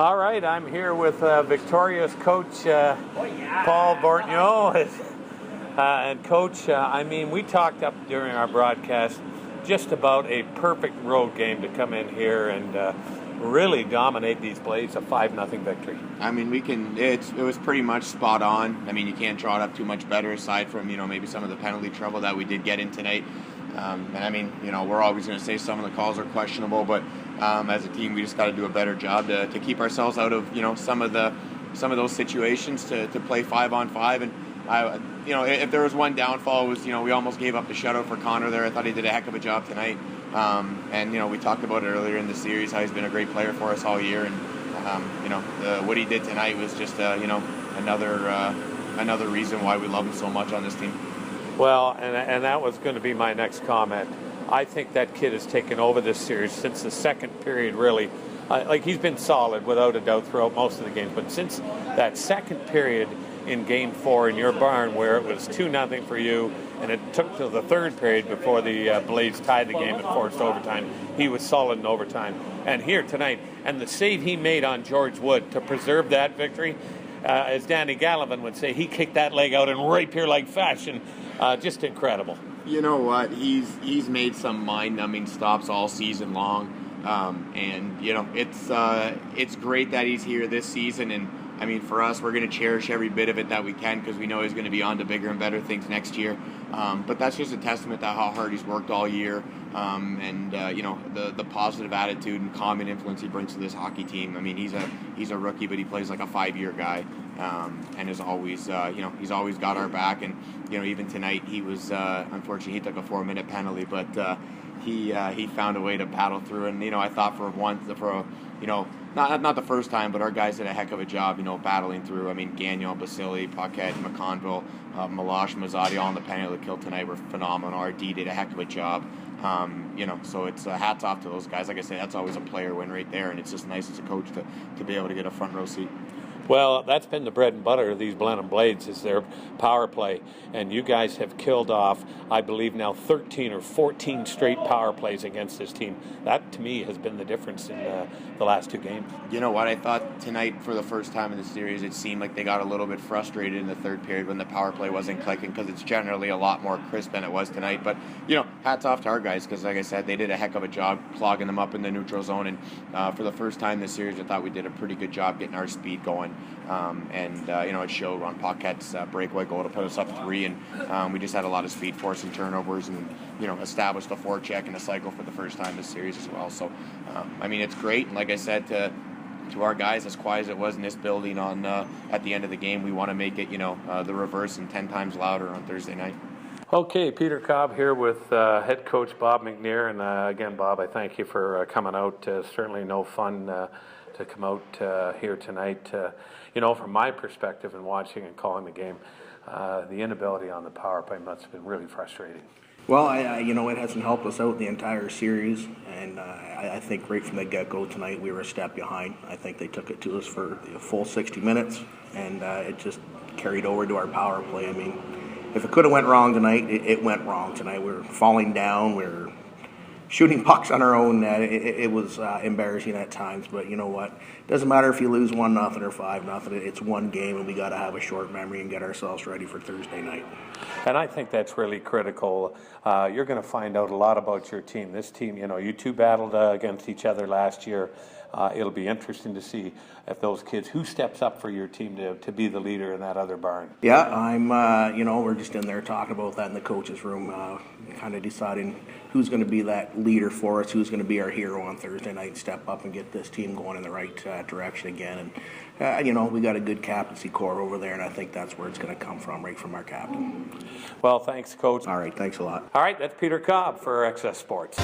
All right, I'm here with Victoria's coach Paul Bortneau. And Coach, we talked up during our broadcast just about a perfect road game to come in here and really dominate these Blades, a 5-0 victory. It was pretty much spot on. You can't draw it up too much better aside from, maybe some of the penalty trouble that we did get in tonight. We're always going to say some of the calls are questionable, but as a team, we just got to do a better job to keep ourselves out of, some of those situations to play 5-on-5. And if there was one downfall, it was, we almost gave up the shutout for Connor there. I thought he did a heck of a job tonight. We talked about it earlier in the series, how he's been a great player for us all year. And, what he did tonight was just, another reason why we love him so much on this team. Well, and that was going to be my next comment. I think that kid has taken over this series since the second period, really. He's been solid, without a doubt, throughout most of the games. But since that second period in Game 4 in your barn, where it was 2-0 for you, and it took till the third period before the Blades tied the game and forced overtime, he was solid in overtime. And here tonight, and the save he made on George Wood to preserve that victory, as Danny Gallivan would say, he kicked that leg out in rapier-like fashion. Just incredible. You know what? He's made some mind-numbing stops all season long, it's great that he's here this season. And for us, we're going to cherish every bit of it that we can because we know he's going to be on to bigger and better things next year. But that's just a testament to how hard he's worked all year, the positive attitude and calm and influence he brings to this hockey team. He's a rookie, but he plays like a 5-year guy, and is always, he's always got our back. And even tonight, he was unfortunately he took a 4-minute penalty, but he found a way to battle through. And I thought not the first time, but our guys did a heck of a job, battling through. Gagnon, Basili, Paquette, McConville, Malash, Mazzotti, all on the penalty kill tonight were phenomenal. Our D did a heck of a job. So it's hats off to those guys. Like I said, that's always a player win right there, and it's just nice as a coach to be able to get a front row seat. Well, that's been the bread and butter of these Blenheim Blades, is their power play. And you guys have killed off, I believe now, 13 or 14 straight power plays against this team. That, to me, has been the difference in the last two games. You know what? I thought tonight, for the first time in the series, it seemed like they got a little bit frustrated in the third period when the power play wasn't clicking, because it's generally a lot more crisp than it was tonight. But, hats off to our guys, because, like I said, they did a heck of a job clogging them up in the neutral zone. And for the first time this series, I thought we did a pretty good job getting our speed going. It showed on Paquette's breakaway goal to put us up 3, and we just had a lot of speed, forcing turnovers, and established a forecheck and a cycle for the first time this series as well. So, it's great. And like I said to our guys, as quiet as it was in this building on at the end of the game, we want to make it the reverse and 10 times louder on Thursday night. Okay, Peter Cobb here with head coach Bob McNair, and again, Bob, I thank you for coming out. Certainly no fun to come out here tonight. From my perspective and watching and calling the game, the inability on the power play must have been really frustrating. Well, it hasn't helped us out the entire series, and I think right from the get-go tonight we were a step behind. I think they took it to us for the full 60 minutes, and it just carried over to our power play. If it could have went wrong tonight, it went wrong tonight. We were falling down, we were shooting pucks on our own net. It was embarrassing at times, but you know what? It doesn't matter if you lose 1-0 or 5-0. It's one game, and we got to have a short memory and get ourselves ready for Thursday night. And I think that's really critical. You're going to find out a lot about your team. This team, you two battled against each other last year. It'll be interesting to see if those kids, who steps up for your team to be the leader in that other barn. Yeah, we're just in there talking about that in the coach's room, kind of deciding who's going to be that leader for us, who's going to be our hero on Thursday night, step up and get this team going in the right direction again. And, we got a good captaincy core over there, and I think that's where it's going to come from, right from our captain. Well, thanks, Coach. All right, thanks a lot. All right, that's Peter Cobb for XS Sports.